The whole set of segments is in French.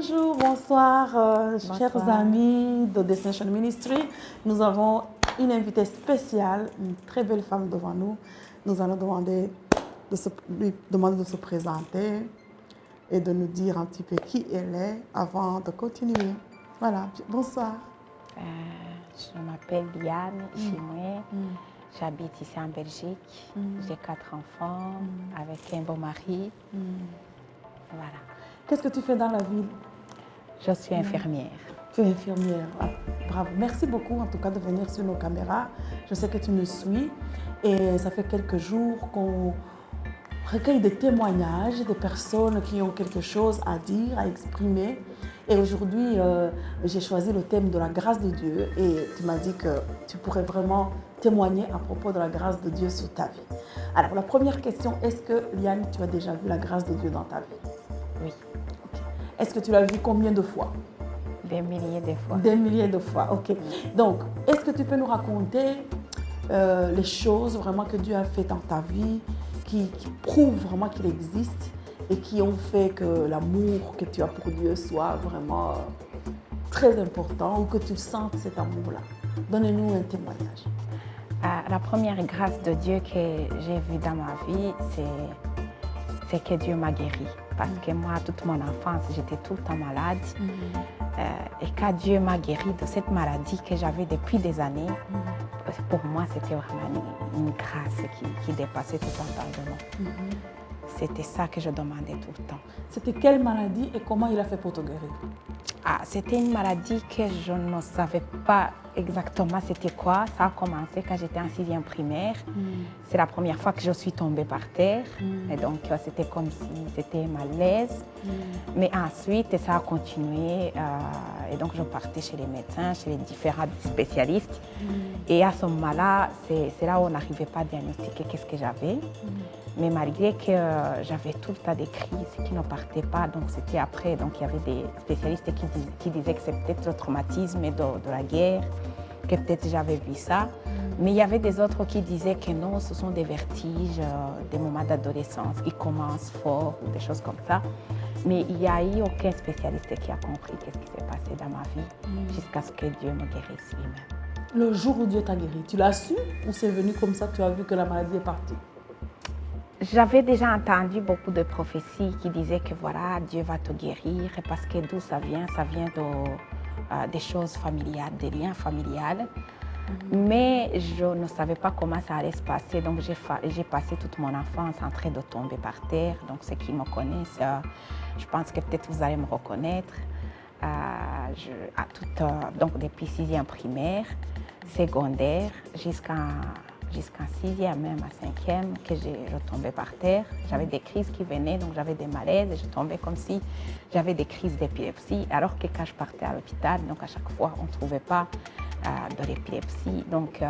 Bonjour, bonsoir, Bonsoir. chers amis de Destination Ministry. Nous avons une invitée spéciale, une très belle femme devant nous. Nous allons lui demander de se présenter et de nous dire un petit peu qui elle est avant de continuer. Voilà, bonsoir. Je m'appelle Liane Chimoué. J'habite ici en Belgique. J'ai 4 enfants avec un beau mari. Voilà. Qu'est-ce que tu fais dans la vie? Je suis infirmière. Tu es infirmière. Ah, bravo. Merci beaucoup en tout cas de venir sur nos caméras. Je sais que tu nous suis et ça fait quelques jours qu'on recueille des témoignages des personnes qui ont quelque chose à dire, à exprimer. Et aujourd'hui, j'ai choisi le thème de la grâce de Dieu et tu m'as dit que tu pourrais vraiment témoigner à propos de la grâce de Dieu sur ta vie. Alors, la première question, est-ce que, Liane, tu as déjà vu la grâce de Dieu dans ta vie? Oui. Okay. Est-ce que tu l'as vu combien de fois? Des milliers de fois. Des milliers de fois, ok. Donc, est-ce que tu peux nous raconter les choses vraiment que Dieu a fait dans ta vie, qui prouvent vraiment qu'il existe et qui ont fait que l'amour que tu as pour Dieu soit vraiment très important ou que tu sentes cet amour-là? Donne-nous un témoignage. La première grâce de Dieu que j'ai vue dans ma vie, c'est que Dieu m'a guérie. Parce que moi, toute mon enfance, j'étais tout le temps malade. Et quand Dieu m'a guérie de cette maladie que j'avais depuis des années, pour moi, c'était vraiment une grâce qui dépassait tout entendement. C'était ça que je demandais tout le temps. C'était quelle maladie et comment il a fait pour te guérir? C'était une maladie que je ne savais pas exactement c'était quoi. Ça a commencé quand j'étais en 6e primaire. C'est la première fois que je suis tombée par terre. Et donc, c'était comme si c'était malaise. Mais ensuite, ça a continué. Et donc, je partais chez les médecins, chez les différents spécialistes. Et à ce moment-là, c'est là où on n'arrivait pas à diagnostiquer qu'est-ce que j'avais. Mais malgré que j'avais tout le temps des crises qui ne partaient pas, donc c'était après, donc il y avait des spécialistes qui disaient que c'est peut-être le traumatisme de la guerre, que peut-être j'avais vu ça. Mais il y avait des autres qui disaient que non, ce sont des vertiges, des moments d'adolescence qui commencent fort ou des choses comme ça. Mais il n'y a eu aucun spécialiste qui a compris qu'est-ce qui s'est passé dans ma vie jusqu'à ce que Dieu me guérisse lui-même. Le jour où Dieu t'a guéri, tu l'as su ou c'est venu comme ça, tu as vu que la maladie est partie? J'avais déjà entendu beaucoup de prophéties qui disaient que voilà, Dieu va te guérir parce que d'où ça vient des choses familiales, des liens familiales. Mais je ne savais pas comment ça allait se passer, donc j'ai passé toute mon enfance en train de tomber par terre. Donc ceux qui me connaissent, je pense que peut-être vous allez me reconnaître. Donc depuis 6e primaire, secondaire, jusqu'en 6e, même à 5e, que je tombais par terre. J'avais des crises qui venaient, donc j'avais des malaises et je tombais comme si j'avais des crises d'épilepsie. Alors que quand je partais à l'hôpital, donc à chaque fois, on ne trouvait pas de l'épilepsie. Donc,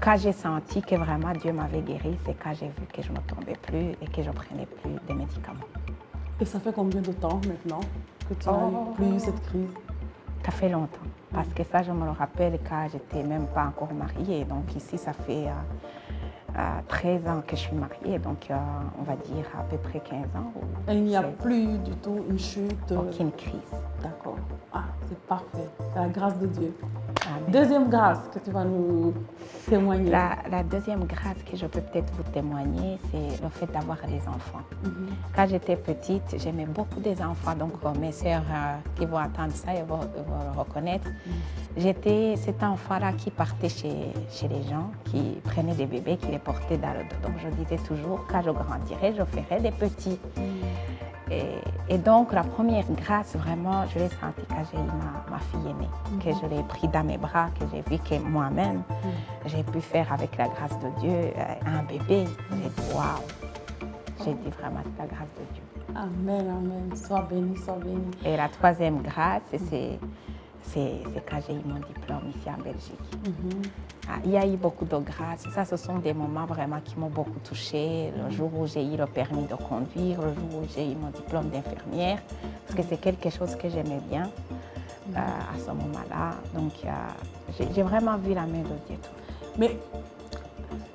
quand j'ai senti que vraiment Dieu m'avait guéri, c'est quand j'ai vu que je ne tombais plus et que je ne prenais plus de médicaments. Et ça fait combien de temps maintenant que tu n'as plus eu cette crise? Ça fait longtemps, parce que ça, je me le rappelle quand j'étais même pas encore mariée. Donc ici, ça fait 13 ans que je suis mariée, donc on va dire à peu près 15 ans. Et il n'y a plus du tout une chute? Aucune crise. D'accord. Ah, c'est parfait. C'est la grâce de Dieu. Amen. Deuxième grâce que tu vas nous témoigner. La deuxième grâce que je peux peut-être vous témoigner, c'est le fait d'avoir des enfants. Quand j'étais petite, j'aimais beaucoup des enfants, donc mes sœurs qui vont entendre ça, elles vont le reconnaître. J'étais cet enfant-là qui partait chez les gens, qui prenait des bébés, qui les portait dans le dos. Donc je disais toujours, quand je grandirai, je ferai des petits. Et donc, la première grâce, vraiment, je l'ai sentie quand j'ai eu ma fille aînée, que je l'ai pris dans mes bras, que j'ai vu que moi-même, j'ai pu faire avec la grâce de Dieu un bébé. J'ai dit, waouh! J'ai dit vraiment, c'est la grâce de Dieu. Amen, amen. Sois béni, sois béni. Et la troisième grâce, c'est quand j'ai eu mon diplôme ici en Belgique. Il y a eu beaucoup de grâces. Ça, ce sont des moments vraiment qui m'ont beaucoup touchée. Le jour où j'ai eu le permis de conduire, le jour où j'ai eu mon diplôme d'infirmière, parce que c'est quelque chose que j'aimais bien à ce moment-là. Donc, j'ai vraiment vu la main de Dieu. Mais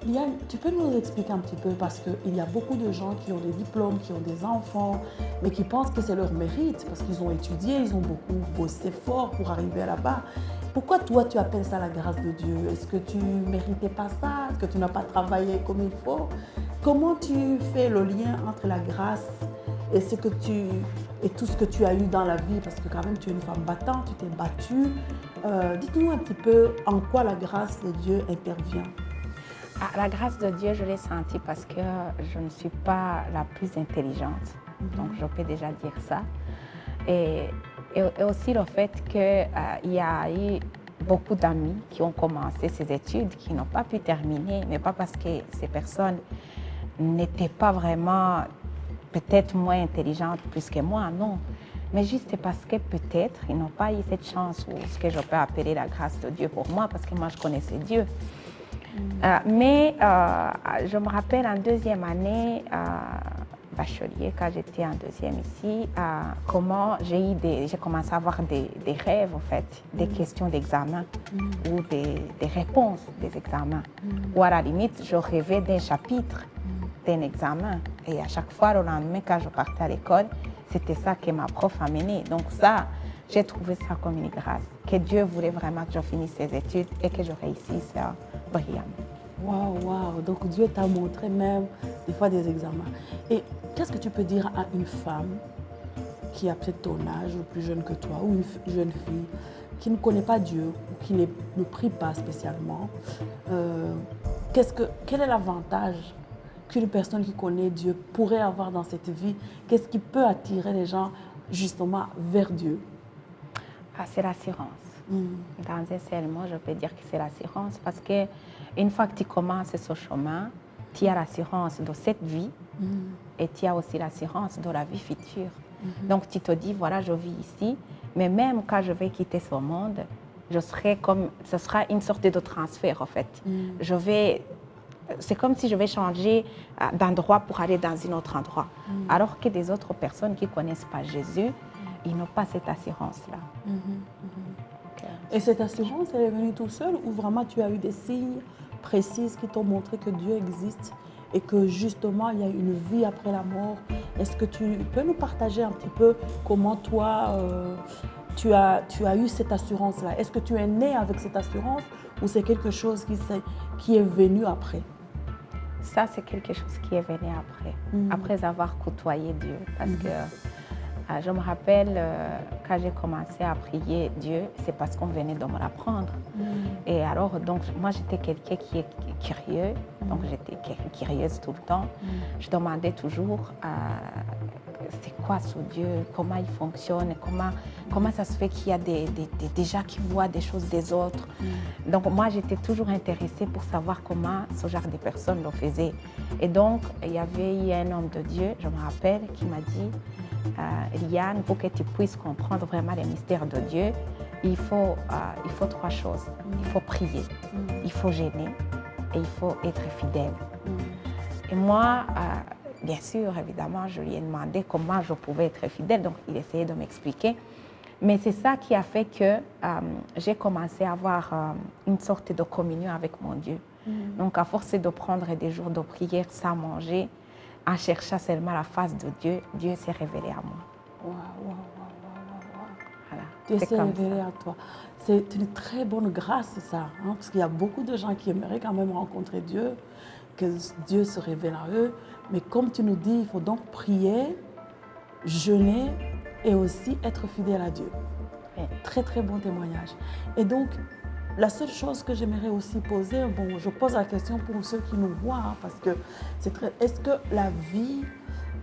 Liane, tu peux nous expliquer un petit peu parce qu'il y a beaucoup de gens qui ont des diplômes, qui ont des enfants, mais qui pensent que c'est leur mérite parce qu'ils ont étudié, ils ont beaucoup bossé fort pour arriver là-bas. Pourquoi toi tu appelles ça la grâce de Dieu? Est-ce que tu ne méritais pas ça? Est-ce que tu n'as pas travaillé comme il faut? Comment tu fais le lien entre la grâce et tout ce que tu as eu dans la vie? Parce que quand même tu es une femme battante, tu t'es battue. Dites-nous un petit peu en quoi la grâce de Dieu intervient. Ah, la grâce de Dieu, je l'ai sentie parce que je ne suis pas la plus intelligente. Donc, je peux déjà dire ça. Et aussi le fait qu'il y a eu beaucoup d'amis qui ont commencé ces études, qui n'ont pas pu terminer, mais pas parce que ces personnes n'étaient pas vraiment peut-être moins intelligentes plus que moi, non. Mais juste parce que peut-être ils n'ont pas eu cette chance ou ce que je peux appeler la grâce de Dieu pour moi, parce que moi je connaissais Dieu. Mais je me rappelle en deuxième année, bachelier, quand j'étais en deuxième ici, comment j'ai commencé à avoir des rêves, en fait, des questions d'examen ou des réponses des examens. Ou à la limite, je rêvais d'un chapitre d'un examen. Et à chaque fois, le lendemain, quand je partais à l'école, c'était ça que ma prof a mené. Donc ça, j'ai trouvé ça comme une grâce, que Dieu voulait vraiment que je finisse ces études et que je réussisse brillamment. Waouh, waouh. Donc Dieu t'a montré même des fois des examens. Et qu'est-ce que tu peux dire à une femme qui a peut-être ton âge ou plus jeune que toi, ou une jeune fille qui ne connaît pas Dieu ou qui ne prie pas spécialement? Quel est l'avantage qu'une personne qui connaît Dieu pourrait avoir dans cette vie? Qu'est-ce qui peut attirer les gens justement vers Dieu? C'est l'assurance. Dans un seul mot, je peux dire que c'est l'assurance parce qu'une fois que tu commences ce chemin, tu as l'assurance de cette vie et tu as aussi l'assurance de la vie future. Donc tu te dis, voilà, je vis ici, mais même quand je vais quitter ce monde, ce sera une sorte de transfert en fait. C'est comme si je vais changer d'endroit pour aller dans un autre endroit. Alors que des autres personnes qui ne connaissent pas Jésus, ils n'ont pas cette assurance-là. Et cette assurance, elle est venue tout seul ou vraiment tu as eu des signes précis qui t'ont montré que Dieu existe et que justement il y a une vie après la mort? Est-ce que tu peux nous partager un petit peu comment toi tu as eu cette assurance-là? Est-ce que tu es né avec cette assurance ou c'est quelque chose qui est venu après? Ça, c'est quelque chose qui est venu après avoir côtoyé Dieu. Parce que je me rappelle, quand j'ai commencé à prier Dieu, c'est parce qu'on venait de me l'apprendre. Et alors, donc, moi, j'étais quelqu'un qui est curieux. Donc, j'étais curieuse tout le temps. Je demandais toujours, c'est quoi ce Dieu? Comment il fonctionne? Comment ça se fait qu'il y a des gens qui voient des choses des autres? Donc, moi, j'étais toujours intéressée pour savoir comment ce genre de personnes le faisaient. Et donc, il y avait eu un homme de Dieu, je me rappelle, qui m'a dit, Liane, pour que tu puisses comprendre vraiment les mystères de Dieu, il faut trois choses. Il faut prier, il faut gêner et il faut être fidèle. Et moi, bien sûr, évidemment, je lui ai demandé comment je pouvais être fidèle, donc il essayait de m'expliquer. Mais c'est ça qui a fait que j'ai commencé à avoir une sorte de communion avec mon Dieu. Donc, à force de prendre des jours de prière sans manger, en cherchant seulement la face de Dieu, Dieu s'est révélé à moi. Voilà. Dieu s'est révélé à toi. C'est une très bonne grâce, ça, hein, parce qu'il y a beaucoup de gens qui aimeraient quand même rencontrer Dieu, que Dieu se révèle à eux. Mais comme tu nous dis, il faut donc prier, jeûner et aussi être fidèle à Dieu. Oui. Très, très bon témoignage. Et donc, la seule chose que j'aimerais aussi poser, je pose la question pour ceux qui nous voient, hein, parce que est-ce que la vie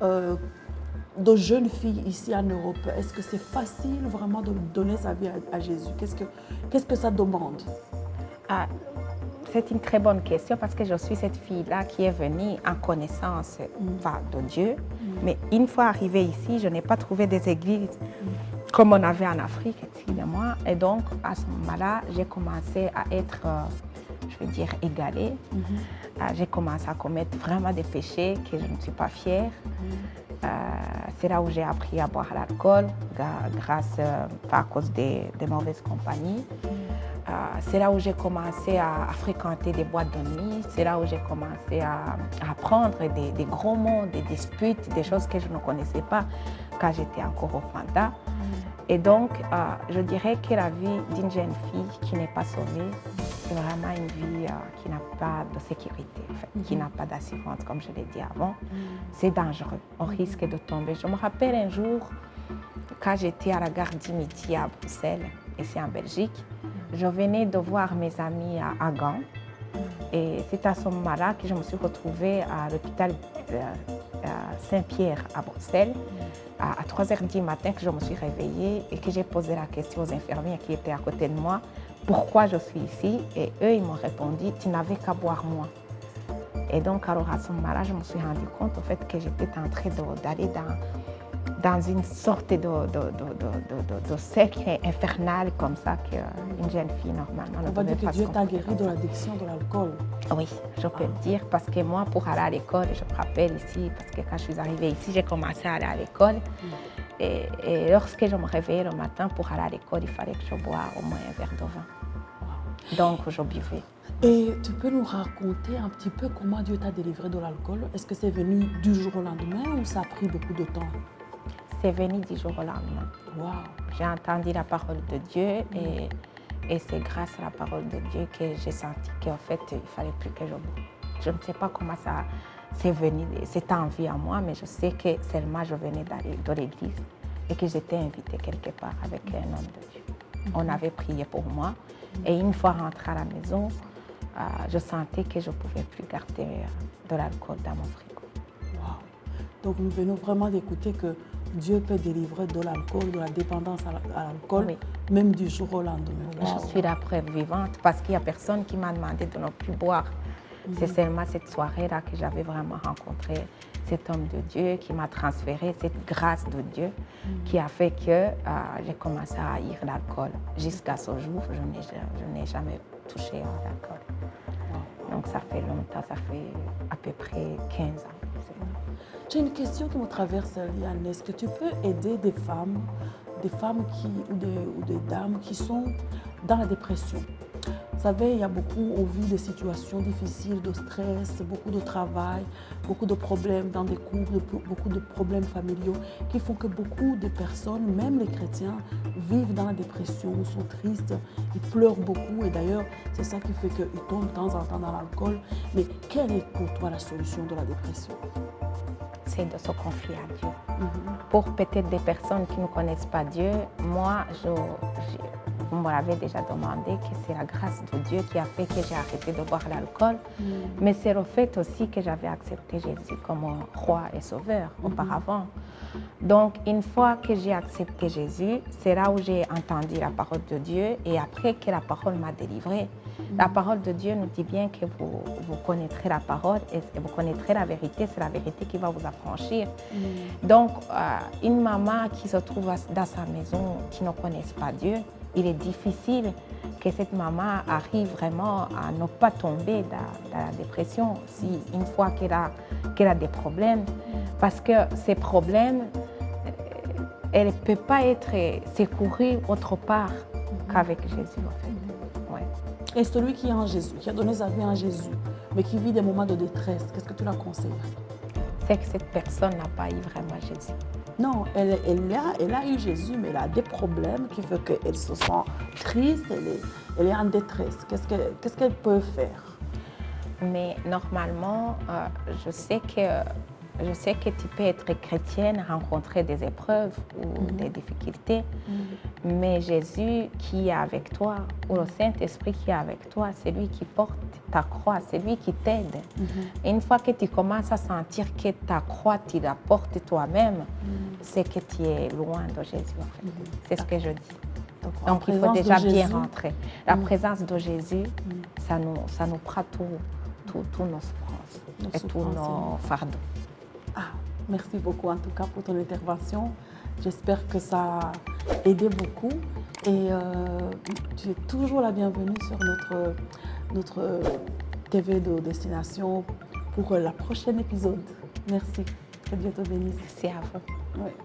de jeunes filles ici en Europe, est-ce que c'est facile vraiment de donner sa vie à Jésus? Qu'est-ce que ça demande? C'est une très bonne question parce que je suis cette fille-là qui est venue en connaissance de Dieu. Mais une fois arrivée ici, je n'ai pas trouvé des églises comme on avait en Afrique, excusez-moi. Et donc, à ce moment-là, j'ai commencé à être, je veux dire, égalée. J'ai commencé à commettre vraiment des péchés que je ne suis pas fière. C'est là où j'ai appris à boire l'alcool, à cause des mauvaises compagnies. c'est là où j'ai commencé à fréquenter des boîtes de nuit, c'est là où j'ai commencé à apprendre des gros mots, des disputes, des choses que je ne connaissais pas quand j'étais encore au Rwanda. Et donc, je dirais que la vie d'une jeune fille qui n'est pas sauvée, c'est vraiment une vie qui n'a pas de sécurité, en fait, qui n'a pas d'assurance, comme je l'ai dit avant. C'est dangereux, on risque de tomber. Je me rappelle un jour, quand j'étais à la gare d'Imiti à Bruxelles, ici en Belgique, je venais de voir mes amis à Gand. Et c'est à ce moment-là que je me suis retrouvée à l'hôpital Saint-Pierre à Bruxelles, à 3h du matin, que je me suis réveillée et que j'ai posé la question aux infirmières qui étaient à côté de moi, pourquoi je suis ici? Et eux, ils m'ont répondu, tu n'avais qu'à boire moins. Et donc, alors à ce moment-là, je me suis rendu compte au fait que j'étais en train d'aller dans une sorte de cercle infernal comme ça qu'une jeune fille normalement ne On va devait dire pas que Dieu se t'a comporter guéri comme de ça. l'addiction de l'alcool. Oui, je peux le dire parce que moi, pour aller à l'école, je me rappelle ici, parce que quand je suis arrivée ici, j'ai commencé à aller à l'école. Et lorsque je me réveillais le matin pour aller à l'école, il fallait que je boive au moins un verre de vin. Donc, je buvais. Et tu peux nous raconter un petit peu comment Dieu t'a délivré de l'alcool? Est-ce que c'est venu du jour au lendemain ou ça a pris beaucoup de temps? C'est venu du jour au lendemain. Wow. J'ai entendu la parole de Dieu et c'est grâce à la parole de Dieu que j'ai senti qu'en fait, il ne fallait plus que je boive. Je ne sais pas comment ça c'est venu, cette envie en moi, mais je sais que seulement je venais de l'église et que j'étais invitée quelque part avec un homme de Dieu. On avait prié pour moi et une fois rentrée à la maison, je sentais que je ne pouvais plus garder de l'alcool dans mon frigo. Wow. Donc nous venons vraiment d'écouter que Dieu peut délivrer de l'alcool, de la dépendance à l'alcool, Oui. même du jour au lendemain. Wow. Je suis la preuve vivante parce qu'il n'y a personne qui m'a demandé de ne plus boire. C'est seulement cette soirée-là que j'avais vraiment rencontré cet homme de Dieu qui m'a transféré cette grâce de Dieu qui a fait que j'ai commencé à haïr l'alcool. Jusqu'à ce jour, je n'ai jamais touché à l'alcool. Wow. Donc ça fait longtemps, ça fait à peu près 15 ans. J'ai une question qui me traverse, Liane. Est-ce que tu peux aider des femmes ou des dames qui sont dans la dépression? Vous savez, il y a beaucoup, on vit des situations difficiles, de stress, beaucoup de travail, beaucoup de problèmes dans des couples, beaucoup de problèmes familiaux qui font que beaucoup de personnes, même les chrétiens, vivent dans la dépression, sont tristes, ils pleurent beaucoup et d'ailleurs, c'est ça qui fait qu'ils tombent de temps en temps dans l'alcool. Mais quelle est pour toi la solution de la dépression? C'est de se confier à Dieu. Pour peut-être des personnes qui ne connaissent pas Dieu, moi, vous me l'avez déjà demandé, que c'est la grâce de Dieu qui a fait que j'ai arrêté de boire l'alcool. Mais c'est le fait aussi que j'avais accepté Jésus comme roi et sauveur auparavant. Donc, une fois que j'ai accepté Jésus, c'est là où j'ai entendu la parole de Dieu et après que la parole m'a délivrée. La parole de Dieu nous dit bien que vous connaîtrez la parole et vous connaîtrez la vérité. C'est la vérité qui va vous affranchir. Donc, une maman qui se trouve dans sa maison, qui ne connaisse pas Dieu, il est difficile que cette maman arrive vraiment à ne pas tomber dans la dépression si une fois qu'elle a des problèmes. Parce que ces problèmes, elle ne peut pas être secourue autre part qu'avec Jésus, en fait. Ouais. Et celui qui est en Jésus, qui a donné sa vie en Jésus, mais qui vit des moments de détresse, qu'est-ce que tu la conseilles? C'est que cette personne n'a pas eu vraiment Jésus. Non, elle a eu Jésus, mais elle a des problèmes qui font qu'elle se sent triste, elle est en détresse. Qu'est-ce qu'elle peut faire? Mais normalement, je sais que tu peux être chrétienne, rencontrer des épreuves ou des difficultés, mais Jésus qui est avec toi, ou le Saint-Esprit qui est avec toi, c'est lui qui porte ta croix, c'est lui qui t'aide. Et une fois que tu commences à sentir que ta croix, tu la portes toi-même, c'est que tu es loin de Jésus. En fait. C'est ce que je dis. Donc il faut déjà bien rentrer. La présence de Jésus, ça nous prend tous nos souffrances et tous nos fardeaux. Merci beaucoup en tout cas pour ton intervention. J'espère que ça a aidé beaucoup et tu es toujours la bienvenue sur notre TV de destination pour le prochain épisode. Merci. Que Dieu te bénisse. Merci à vous. Ouais.